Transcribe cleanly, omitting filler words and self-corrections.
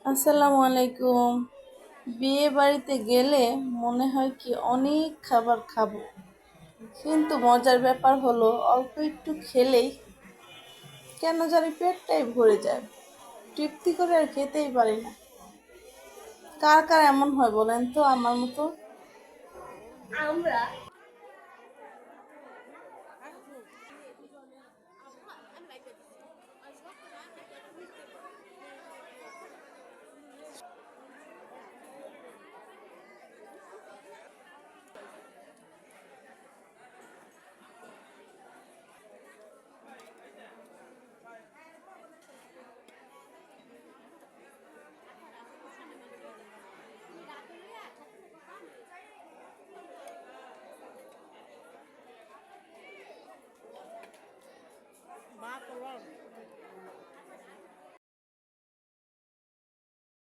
আসসালামু আলাইকুম। বিয়ে বাড়িতে গেলে মনে হয় কি অনেক খাবার খাবো, কিন্তু মজার ব্যাপার হলো অল্প একটু খেলেই কেন জানি পেটটাই ভরে যায়, তৃপ্তি করে আর খেতেই পারি না। কার কার এমন হয় বলেন তো আমার মতো?